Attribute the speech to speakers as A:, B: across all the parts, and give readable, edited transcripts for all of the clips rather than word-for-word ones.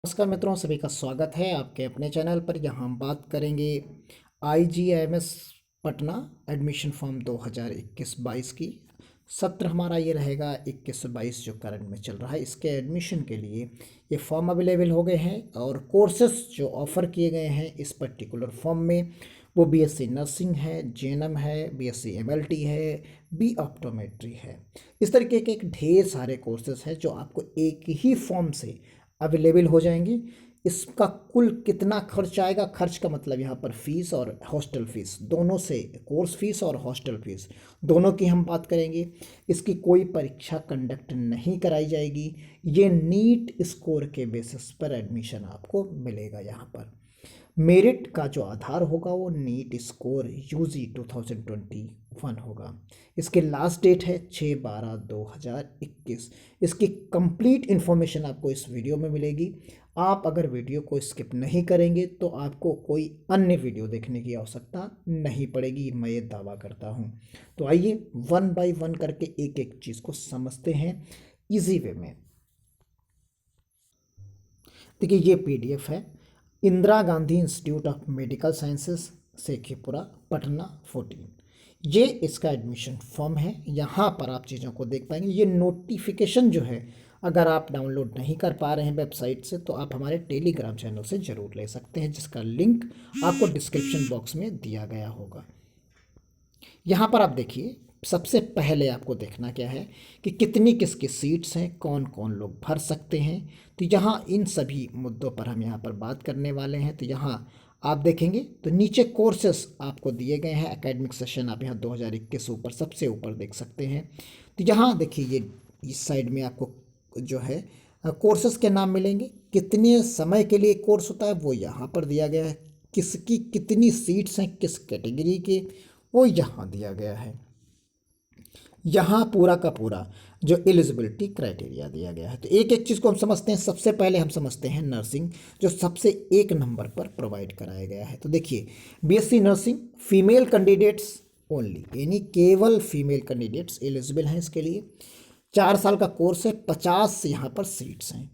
A: नमस्कार मित्रों, सभी का स्वागत है आपके अपने चैनल पर। यहाँ हम बात करेंगे IGIMS पटना एडमिशन फॉर्म 2021-22 की। सत्र हमारा ये रहेगा 21-22 जो करंट में चल रहा है। इसके एडमिशन के लिए ये फॉर्म अवेलेबल हो गए हैं और कोर्सेस जो ऑफ़र किए गए हैं इस पर्टिकुलर फॉर्म में वो BSc नर्सिंग है, JNM है, BSc MLT है, B ऑप्टोमेट्री है। इस तरीके के एक ढेर सारे कोर्सेस हैं जो आपको एक ही फॉर्म से अवेलेबल हो जाएंगे। इसका कुल कितना खर्च आएगा, खर्च का मतलब यहाँ पर फीस और हॉस्टल फीस दोनों से, कोर्स फीस और हॉस्टल फीस दोनों की हम बात करेंगे। इसकी कोई परीक्षा कंडक्ट नहीं कराई जाएगी। ये नीट स्कोर के बेसिस पर एडमिशन आपको मिलेगा। यहाँ पर मेरिट का जो आधार होगा वो नीट स्कोर UG 2021 होगा। इसके लास्ट डेट है 6/12/2021। इसकी कंप्लीट इन्फॉर्मेशन आपको इस वीडियो में मिलेगी। आप अगर वीडियो को स्किप नहीं करेंगे तो आपको कोई अन्य वीडियो देखने की आवश्यकता नहीं पड़ेगी, मैं ये दावा करता हूँ। तो आइए वन बाय वन करके एक एक चीज़ को समझते हैं इजी वे में। देखिए, ये PDF है Indira Gandhi institute of medical sciences, Sheikhpura, Patna 14। ये इसका एडमिशन फॉर्म है। यहाँ पर आप चीज़ों को देख पाएंगे। ये नोटिफिकेशन जो है, अगर आप डाउनलोड नहीं कर पा रहे हैं वेबसाइट से तो आप हमारे टेलीग्राम चैनल से ज़रूर ले सकते हैं, जिसका लिंक आपको डिस्क्रिप्शन बॉक्स में दिया गया होगा। यहाँ पर आप देखिए, सबसे पहले आपको देखना क्या है कि कितनी किसकी सीट्स हैं, कौन कौन लोग भर सकते हैं। तो यहाँ इन सभी मुद्दों पर हम यहाँ पर बात करने वाले हैं। तो यहाँ आप देखेंगे तो नीचे कोर्सेस आपको दिए गए हैं। एकेडमिक सेशन आप यहाँ 2021 ऊपर सबसे ऊपर देख सकते हैं। तो यहाँ देखिए, ये इस साइड में आपको जो है कोर्सेस के नाम मिलेंगे। कितने समय के लिए कोर्स होता है वो यहाँ पर दिया गया है। किसकी कितनी सीट्स हैं, किस कैटेगरी के, वो यहाँ दिया गया है। यहाँ पूरा का पूरा जो एलिजिबिलिटी क्राइटेरिया दिया गया है। तो एक एक चीज़ को हम समझते हैं। सबसे पहले हम समझते हैं नर्सिंग, जो सबसे एक नंबर पर प्रोवाइड कराया गया है। तो देखिए, BSc nursing female candidates only, यानी केवल फीमेल कैंडिडेट्स एलिजिबल हैं इसके लिए। 4 साल का कोर्स है, 50 यहाँ पर सीट्स हैं।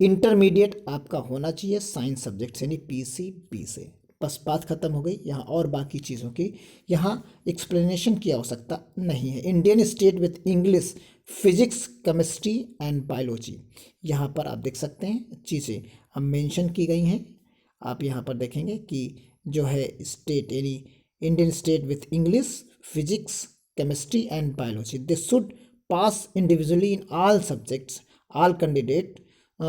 A: इंटरमीडिएट आपका होना चाहिए साइंस सब्जेक्ट्स यानी PCB से। बस बात खत्म हो गई। यहाँ और बाकी चीज़ों की यहाँ एक्सप्लेनेशन की आवश्यकता नहीं है। Indian state with English, physics, chemistry and biology, यहाँ पर आप देख सकते हैं चीज़ें हम मेंशन की गई हैं। आप यहाँ पर देखेंगे कि जो है स्टेट यानी Indian state with English, physics, chemistry and biology, this should pass individually in all subjects. All candidate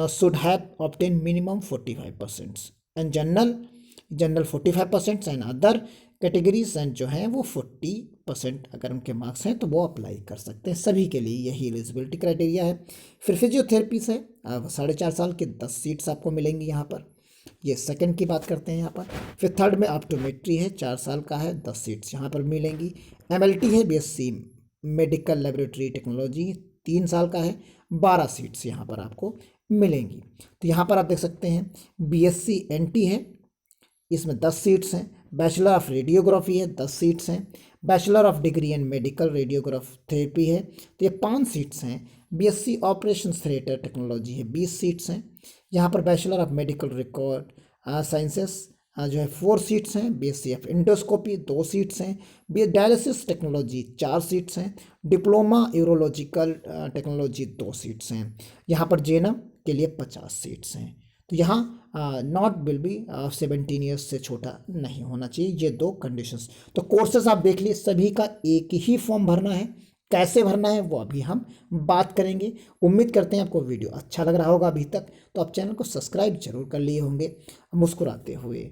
A: should have obtained minimum 45% and general 45% and other categories and जो हैं वो 40% अगर उनके मार्क्स हैं तो वो अप्लाई कर सकते हैं। सभी के लिए यही एलिजिबिलिटी क्राइटेरिया है। फिर फिजियोथेरेपीस है, 4.5 साल की 10 सीट्स आपको मिलेंगी यहाँ पर। ये सेकंड की बात करते हैं यहाँ पर। फिर थर्ड में ऑप्टोमेट्री है, 4 साल का है, 10 सीट्स यहाँ पर मिलेंगी। MLT है, BSc मेडिकल लेबोरेटरी टेक्नोलॉजी, 3 साल का है, 12 सीट्स यहाँ पर आपको मिलेंगी। तो यहाँ पर आप देख सकते हैं BSc NT है, इसमें 10 सीट्स हैं। बैचलर ऑफ रेडियोग्राफी है, 10 सीट्स हैं। Bachelor of degree in medical radiograph therapy है, तो ये 5 सीट्स हैं। BSc ऑपरेशन थिएटर टेक्नोलॉजी है, 20 सीट्स हैं। यहाँ पर bachelor of medical record sciences जो है 4 सीट्स हैं। BSc ऑफ इंडोस्कोपी 2 सीट्स हैं। डायलिसिस टेक्नोलॉजी 4 सीट्स हैं। डिप्लोमा यूरोलॉजिकल टेक्नोलॉजी 2 सीट्स हैं। यहाँ पर JNM के लिए 50 सीट्स हैं। तो यहाँ नॉट विल बी 17 ईयर्स से छोटा नहीं होना चाहिए, ये 2 कंडीशंस। तो कोर्सेस आप देख लिए, सभी का एक ही फॉर्म भरना है। कैसे भरना है वो अभी हम बात करेंगे। उम्मीद करते हैं आपको वीडियो अच्छा लग रहा होगा अभी तक, तो आप चैनल को सब्सक्राइब जरूर कर लिए होंगे मुस्कुराते हुए।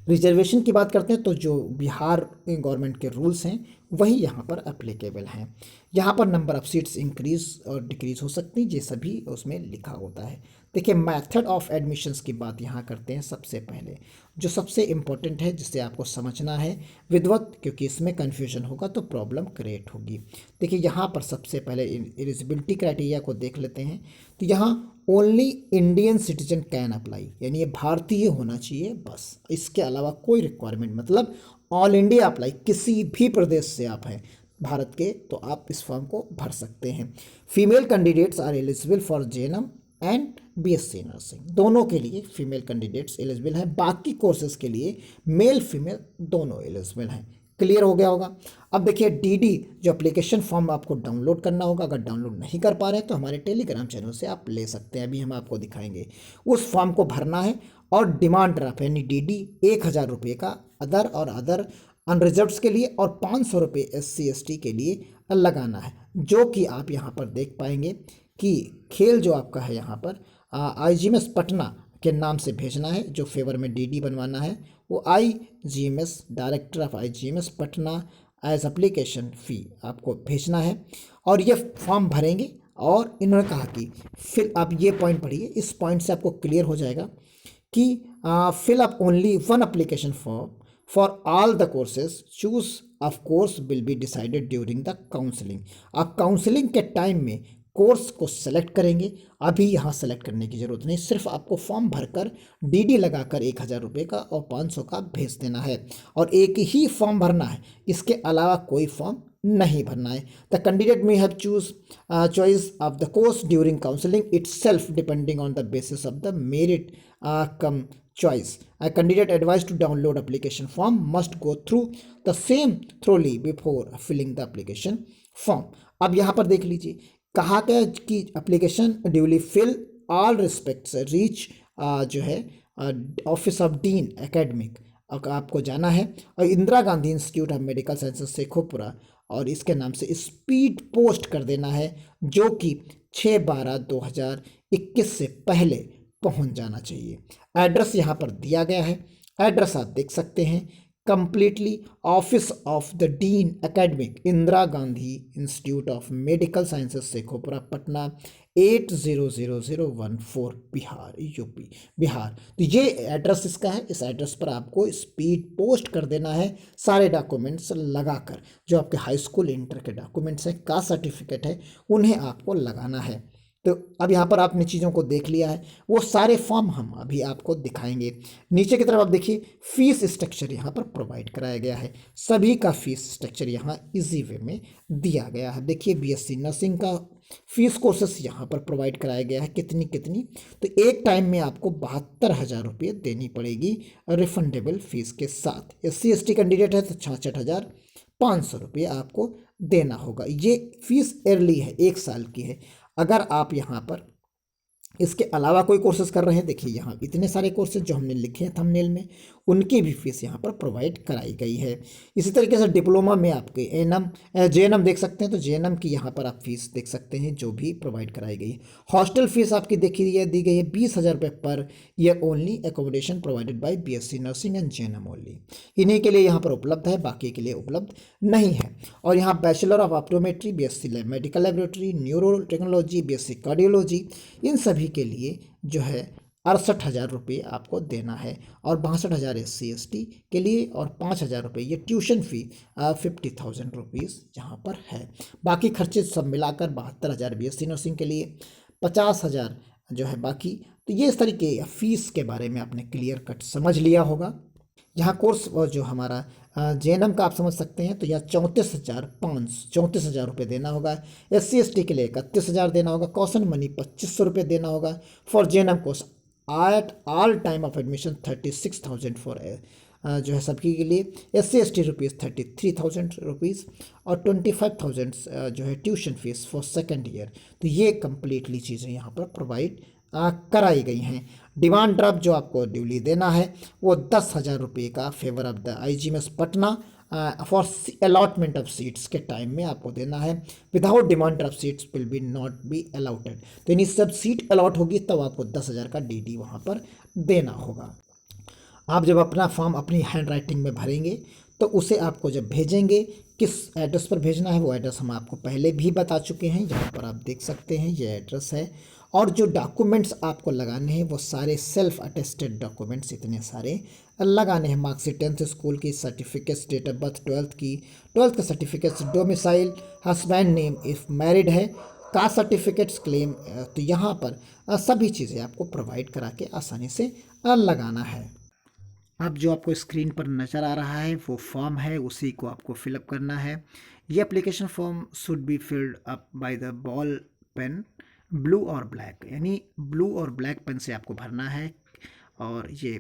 A: रिजर्वेशन की बात करते हैं तो जो बिहार गवर्नमेंट के रूल्स हैं वही यहाँ पर अप्लीकेबल हैं। यहाँ पर नंबर ऑफ़ सीट्स इंक्रीज और डिक्रीज हो सकती है, ये सभी उसमें लिखा होता है। देखिए, मेथड ऑफ एडमिशन्स की बात यहाँ करते हैं। सबसे पहले जो सबसे इम्पोर्टेंट है जिससे आपको समझना है विधिवत, क्योंकि इसमें कन्फ्यूजन होगा तो प्रॉब्लम क्रिएट होगी। देखिए, यहाँ पर सबसे पहले एलिजिबिलिटी क्राइटेरिया को देख लेते हैं। तो यहाँ only Indian citizen can apply, यानी ये भारतीय होना चाहिए बस, इसके अलावा कोई रिक्वायरमेंट, मतलब ऑल इंडिया अप्लाई, किसी भी प्रदेश से आप हैं भारत के तो आप इस फॉर्म को भर सकते हैं। Female candidates are eligible for JNM and BSc nursing, दोनों के लिए फीमेल कैंडिडेट्स एलिजिबल हैं। बाकी कोर्सेज के लिए मेल फीमेल दोनों एलिजिबल हैं। क्लियर हो गया होगा। अब देखिए डीडी जो एप्लीकेशन फॉर्म आपको डाउनलोड करना होगा, अगर डाउनलोड नहीं कर पा रहे हैं तो हमारे टेलीग्राम चैनल से आप ले सकते हैं, अभी हम आपको दिखाएंगे। उस फॉर्म को भरना है और डिमांड ड्राफ्ट यानी डीडी 1,000 रुपये का अदर और अदर अनरिजर्व्स के लिए और 500 रुपये SC/ST के लिए लगाना है, जो कि आप यहाँ पर देख पाएंगे कि खेल जो आपका है यहाँ पर IGMS पटना के नाम से भेजना है। जो फेवर में डीडी बनवाना है वो IGMS director of IGMS Patna as application fee आपको भेजना है और ये फॉर्म भरेंगे। और इन्होंने कहा कि फिर आप ये पॉइंट पढ़िए, इस पॉइंट से आपको क्लियर हो जाएगा कि fill up only one application form for all the courses, choose of course will be decided during the counselling. आप काउंसलिंग के टाइम में कोर्स को सेलेक्ट करेंगे, अभी यहाँ सेलेक्ट करने की ज़रूरत नहीं, सिर्फ आपको फॉर्म भरकर डीडी लगाकर 1,000 रुपये का और 500 का भेज देना है और एक ही फॉर्म भरना है, इसके अलावा कोई फॉर्म नहीं भरना है। The candidate may have choose choice of the course during counselling it self depending on the basis of the merit come choice. A candidate advised to download application form must go through the same thoroughly before filling the application form. अब यहाँ पर देख लीजिए कहा गया कि application duly fill all respects reach जो है ऑफिस ऑफ डीन एकेडमिक आपको जाना है और Indira Gandhi institute of medical sciences Shekhopura और इसके नाम से स्पीड पोस्ट कर देना है, जो कि 6/12/2021 से पहले पहुंच जाना चाहिए। एड्रेस यहाँ पर दिया गया है, एड्रेस आप देख सकते हैं, completely office of the dean academic Indira Gandhi institute of medical sciences Shekhopura Patna 800014 Bihar UP Bihar. तो ये एड्रेस इसका है, इस एड्रेस पर आपको स्पीड पोस्ट कर देना है सारे डॉक्यूमेंट्स लगाकर, जो आपके हाई स्कूल इंटर के डॉक्यूमेंट्स हैं, कास्ट सर्टिफिकेट है, उन्हें आपको लगाना है। तो अब यहाँ पर आपने चीज़ों को देख लिया है, वो सारे फॉर्म हम अभी आपको दिखाएंगे। नीचे की तरफ आप देखिए फीस स्ट्रक्चर यहाँ पर प्रोवाइड कराया गया है, सभी का फीस स्ट्रक्चर यहाँ इजी वे में दिया गया है। देखिए बीएससी नर्सिंग का फीस कोर्सेस यहाँ पर प्रोवाइड कराया गया है, कितनी तो एक टाइम में आपको 72,000 रुपये देनी पड़ेगी रिफंडेबल फीस के साथ। SC/ST कैंडिडेट है तो 66,500 रुपये आपको देना होगा। ये फीस ईयरली है, 1 साल की है। अगर आप यहाँ पर इसके अलावा कोई कोर्सेज कर रहे हैं, देखिए यहाँ इतने सारे कोर्सेज जो हमने लिखे हैं थंबनेल में, उनकी भी फीस यहाँ पर प्रोवाइड कराई गई है। इसी तरीके से डिप्लोमा में आपके JNM देख सकते हैं, तो JNM की यहाँ पर आप फीस देख सकते हैं जो भी प्रोवाइड कराई गई है। हॉस्टल फीस आपकी देखिए दी गई है 20,000 रुपये per year only, accommodation provided by BSc nursing and JNM only. इन्हीं के लिए यहाँ पर उपलब्ध है, बाकी के लिए उपलब्ध नहीं है। और यहाँ bachelor of optometry, BSc medical laboratory, neuro technology, BSc cardiology, इन सभी के लिए जो है 68,000 रुपये आपको देना है और 62,000 SC/ST के लिए और 5,000 रुपये ये ट्यूशन फ़ी 50,000 रुपीज़ यहाँ पर है। बाकी खर्चे सब मिलाकर 72,000 BSc नर्सिंग के लिए, 50,000 जो है बाकी। तो ये इस तरीके फीस के बारे में आपने क्लियर कट समझ लिया होगा। यहाँ कोर्स जो हमारा JNM का आप समझ सकते हैं, तो यहाँ 34,000 रुपये देना होगा। SC/ST के लिए 31,000 देना होगा। कॉशन मनी 2,500 रुपये देना होगा for JNM course at all time of admission 36,000 for जो है सबकी के लिए। SC/ST रुपीज़ 33,000 रुपीज़ और 25,000 जो है tuition fees for second year. तो ये कम्प्लीटली चीज़ें यहाँ पर प्रोवाइड कराई गई हैं। डिमांड ड्राफ्ट जो आपको ड्यूली देना है वो 10,000 रुपये का favour of the IGMS Patna for allotment of seats के टाइम में आपको देना है। Without demand draft seats will be not be allotted. तो यानी सब सीट अलॉट होगी तब आपको 10,000 का DD वहाँ पर देना होगा। आप जब अपना फॉर्म अपनी हैंड राइटिंग में भरेंगे तो उसे आपको जब भेजेंगे, किस एड्रेस पर भेजना है वो एड्रेस हम आपको पहले भी बता चुके हैं। यहाँ पर आप देख सकते हैं ये एड्रेस है। और जो डॉक्यूमेंट्स आपको लगाने हैं वो सारे सेल्फ अटेस्टेड डॉक्यूमेंट्स इतने सारे लगाने हैं। मार्कशीट 10th स्कूल की, certificates, date of birth 12th का certificates, domicile, husband name if married है, कास्ट सर्टिफिकेट्स, क्लेम। तो यहाँ पर सभी चीज़ें आपको प्रोवाइड करा के आसानी से लगाना है। अब जो आपको स्क्रीन पर नज़र आ रहा है वो फॉर्म है, उसी को आपको फिलअप करना है। ये application form should be filled up by the ball pen blue और ब्लैक, यानी ब्लू और ब्लैक पेन से आपको भरना है। और ये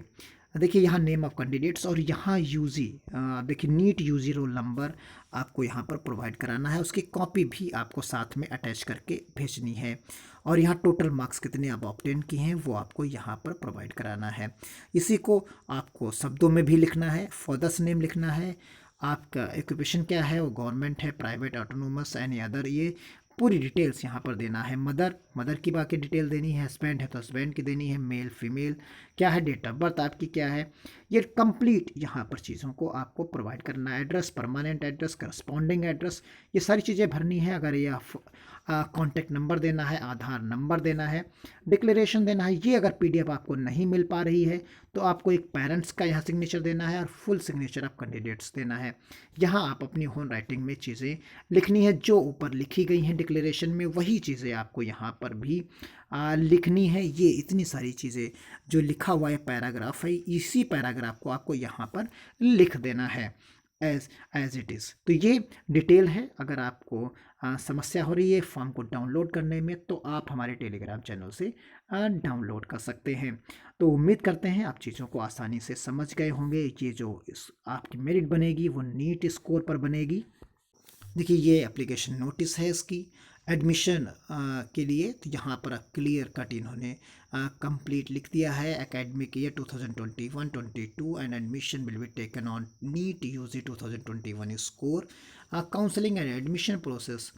A: देखिए यहाँ नेम ऑफ कैंडिडेट्स और यहाँ यूजी, देखिए नीट यूजी रोल नंबर आपको यहाँ पर प्रोवाइड कराना है, उसकी कॉपी भी आपको साथ में अटैच करके भेजनी है। और यहाँ टोटल मार्क्स कितने आप ऑब्टेन किए हैं वो आपको यहाँ पर प्रोवाइड कराना है। इसी को आपको शब्दों में भी लिखना है, फादर्स नेम लिखना है, आपका एक्यूपेशन क्या है, वो गवर्नमेंट है, प्राइवेट, ऑटोनोमस, एनी अदर, ये पूरी डिटेल्स यहाँ पर देना है। मदर की बाकी डिटेल देनी है, हस्बैंड है तो हस्बैंड की देनी है, मेल फीमेल क्या है, डेट ऑफ बर्थ आपकी क्या है, ये कंप्लीट यहाँ पर चीज़ों को आपको प्रोवाइड करना है। Address, permanent address, corresponding address, ये सारी चीज़ें भरनी है। अगर ये कॉन्टैक्ट नंबर देना है, आधार नंबर देना है, डिक्लेरेशन देना है। ये अगर पीडीएफ आपको नहीं मिल पा रही है तो आपको एक पेरेंट्स का यहाँ सिग्नेचर देना है और फुल सिग्नेचर ऑफ कैंडिडेट्स देना है। यहाँ आप अपनी होम राइटिंग में चीज़ें लिखनी है, जो ऊपर लिखी गई हैं डिक्लेरेशन में वही चीज़ें आपको यहाँ पर भी लिखनी है। ये इतनी सारी चीज़ें जो लिखा हुआ है पैराग्राफ है, इसी पैराग्राफ को आपको यहाँ पर लिख देना है एज इट इज़। तो ये डिटेल है। अगर आपको समस्या हो रही है फॉर्म को डाउनलोड करने में तो आप हमारे टेलीग्राम चैनल से डाउनलोड कर सकते हैं। तो उम्मीद करते हैं आप चीज़ों को आसानी से समझ गए होंगे। ये जो आपकी मेरिट बनेगी वो नीट स्कोर पर बनेगी। देखिए ये एप्लीकेशन नोटिस है इसकी एडमिशन के लिए। तो यहाँ पर क्लियर कट इन्होंने कंप्लीट लिख दिया है। Academic year 2021-22 and admission will be taken on NEET UG 2021 score. Counselling and admission process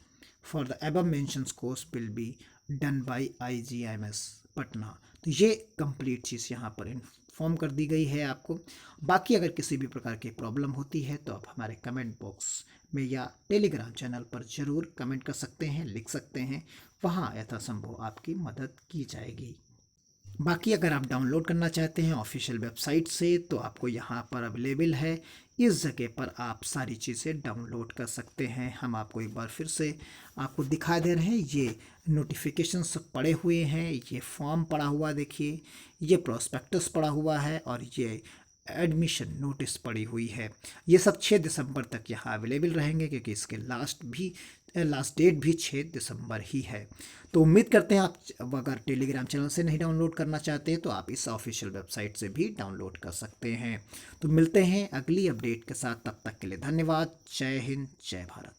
A: for the above mentions course will be done by IGMS Patna. तो ये कंप्लीट चीज़ यहाँ पर इन्फॉर्म कर दी गई है आपको। बाकी अगर किसी भी प्रकार की प्रॉब्लम होती है तो आप हमारे कमेंट बॉक्स में या टेलीग्राम चैनल पर ज़रूर कमेंट कर सकते हैं, लिख सकते हैं, वहाँ यथासंभव आपकी मदद की जाएगी। बाकी अगर आप डाउनलोड करना चाहते हैं ऑफिशियल वेबसाइट से तो आपको यहाँ पर अवेलेबल है, इस जगह पर आप सारी चीज़ें डाउनलोड कर सकते हैं। हम आपको एक बार फिर से आपको दिखा दे रहे हैं। ये नोटिफिकेशंस पड़े हुए हैं, ये फॉर्म पड़ा हुआ देखिए, ये प्रोस्पेक्टस पड़ा हुआ है और ये एडमिशन नोटिस पड़ी हुई है। ये सब 6 दिसंबर तक यहाँ अवेलेबल रहेंगे क्योंकि इसके लास्ट डेट भी 6 दिसंबर ही है। तो उम्मीद करते हैं आप अगर टेलीग्राम चैनल से नहीं डाउनलोड करना चाहते हैं तो आप इस ऑफिशियल वेबसाइट से भी डाउनलोड कर सकते हैं। तो मिलते हैं अगली अपडेट के साथ, तब तक के लिए धन्यवाद। जय हिंद, जय भारत।